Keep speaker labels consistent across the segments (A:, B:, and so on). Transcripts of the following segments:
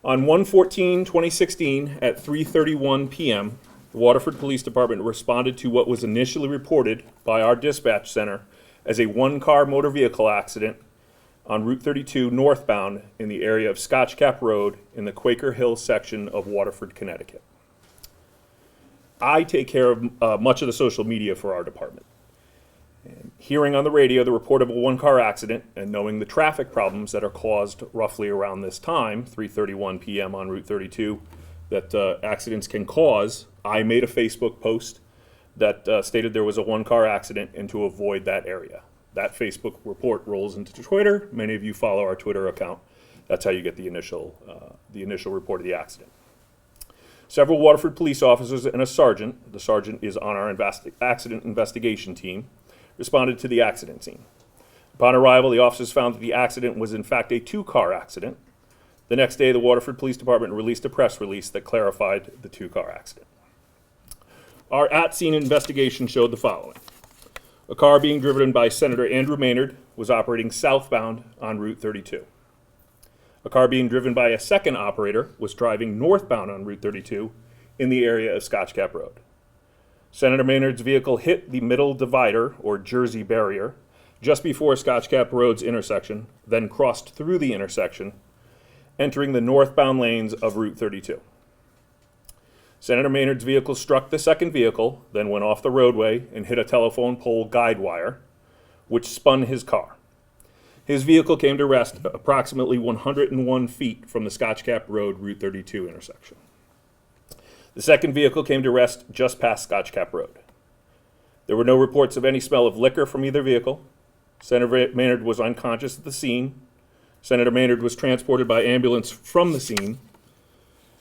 A: On 1/14/2016 at 3:31 p.m., the Waterford Police Department responded to what was initially reported by our dispatch center as a one-car motor vehicle accident on Route 32 northbound in the area of Scotch Cap Road in the Quaker Hill section of Waterford, Connecticut. I take care of much of the social media for our department. And hearing on the radio the report of a one-car accident and knowing the traffic problems that are caused roughly around this time, 3:31 p.m. on Route 32, that accidents can cause, I made a Facebook post that stated there was a one-car accident and to avoid that area. That Facebook report rolls into Twitter. Many of you follow our Twitter account. That's how you get the initial report of the accident. Several Waterford police officers and a sergeant, the sergeant is on our accident investigation team, responded to the accident scene. Upon arrival, the officers found that the accident was in fact a two-car accident. The next day, the Waterford Police Department released a press release that clarified the two-car accident. Our at-scene investigation showed the following. A car being driven by Senator Andrew Maynard was operating southbound on Route 32. A car being driven by a second operator was driving northbound on Route 32 in the area of Scotch Cap Road. Senator Maynard's vehicle hit the middle divider, or Jersey barrier, just before Scotch Cap Road's intersection, then crossed through the intersection, entering the northbound lanes of Route 32. Senator Maynard's vehicle struck the second vehicle, then went off the roadway and hit a telephone pole guide wire, which spun his car. His vehicle came to rest approximately 101 feet from the Scotch Cap Road Route 32 intersection. The second vehicle came to rest just past Scotch Cap Road. There were no reports of any smell of liquor from either vehicle. Senator Maynard was unconscious at the scene. Senator Maynard was transported by ambulance from the scene.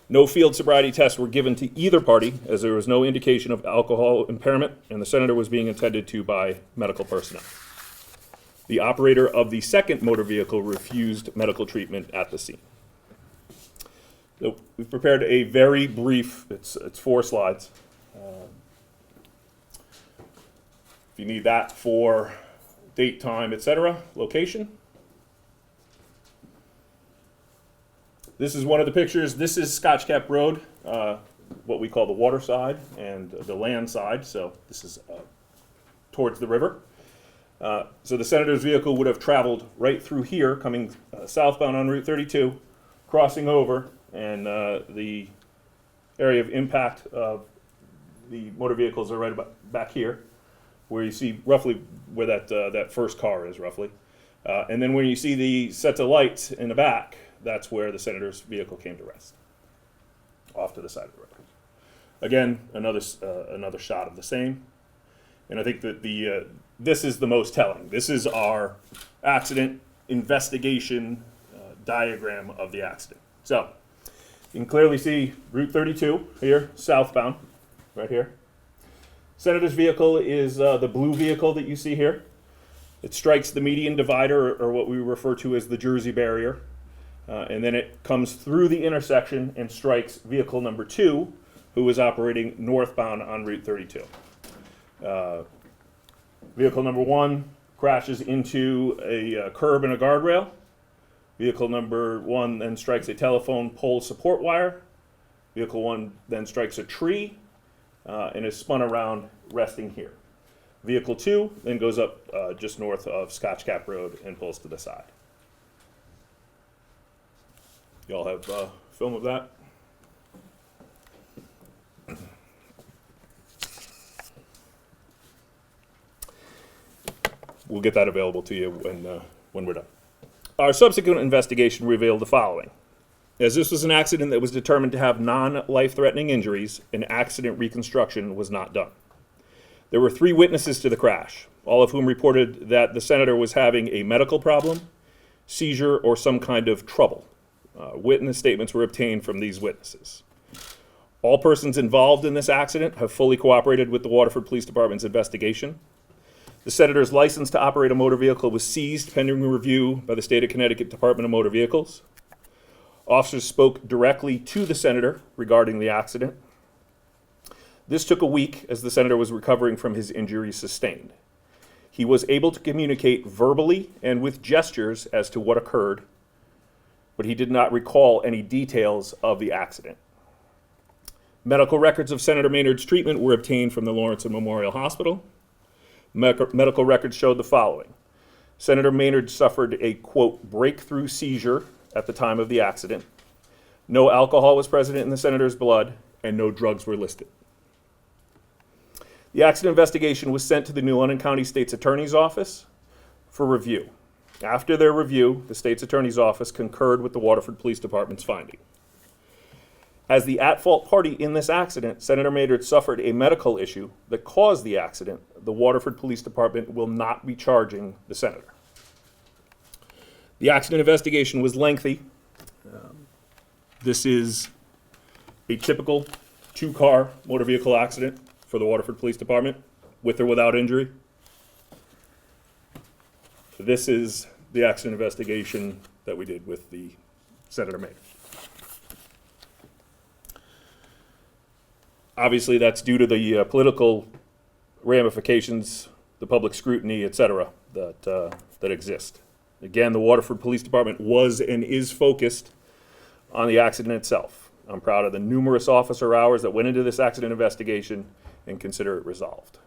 A: No field sobriety tests were given to either party, as there was no indication of alcohol impairment, and the senator was being attended to by medical personnel. The operator of the second motor vehicle refused medical treatment at the scene. So we've prepared a very brief, it's 4 slides. If you need that for date, time, etc., location. This is one of the pictures. This is Scotch Cap Road, what we call the water side and the land side. So this is towards the river. So the senator's vehicle would have traveled right through here, coming southbound on Route 32, crossing over, and the area of impact of the motor vehicles are right about back here, where you see roughly where that first car is roughly. And then when you see the sets of lights in the back, that's where the senator's vehicle came to rest, off to the side of the road. Again, another shot of the same. And I think that this is the most telling. This is our accident investigation diagram of the accident. So you can clearly see Route 32 here, southbound, right here. Senator's vehicle is the blue vehicle that you see here. It strikes the median divider, or what we refer to as the Jersey barrier. And then it comes through the intersection and strikes vehicle number 2, who was operating northbound on Route 32. Vehicle number 1 crashes into a curb and a guardrail. Vehicle number 1 then strikes a telephone pole support wire. Vehicle 1 then strikes a tree and is spun around, resting here. Vehicle 2 then goes up just north of Scotch Cap Road and pulls to the side. Y'all have film of that? We'll get that available to you when we're done. Our subsequent investigation revealed the following. As this was an accident that was determined to have non-life-threatening injuries, an accident reconstruction was not done. There were 3 witnesses to the crash, all of whom reported that the senator was having a medical problem, seizure, or some kind of trouble. Witness statements were obtained from these witnesses. All persons involved in this accident have fully cooperated with the Waterford Police Department's investigation. The senator's license to operate a motor vehicle was seized pending review by the State of Connecticut Department of Motor Vehicles. Officers spoke directly to the senator regarding the accident. This took a week as the senator was recovering from his injuries sustained. He was able to communicate verbally and with gestures as to what occurred. but he did not recall any details of the accident. Medical records of Senator Maynard's treatment were obtained from the Lawrence Memorial Hospital. Medical records showed the following. Senator Maynard suffered a, quote, breakthrough seizure at the time of the accident. No alcohol was present in the senator's blood, and no drugs were listed. The accident investigation was sent to the New London County State's Attorney's Office for review. After their review, the State's Attorney's Office concurred with the Waterford Police Department's finding. As the at-fault party in this accident, Senator Maynard suffered a medical issue that caused the accident. The Waterford Police Department will not be charging the senator. The accident investigation was lengthy. This is a typical two-car motor vehicle accident for the Waterford Police Department, with or without injury. This is the accident investigation that we did with the Senator Maynard. Obviously, that's due to the political ramifications, the public scrutiny, et cetera, that exist. Again, the Waterford Police Department was and is focused on the accident itself. I'm proud of the numerous officer hours that went into this accident investigation and consider it resolved.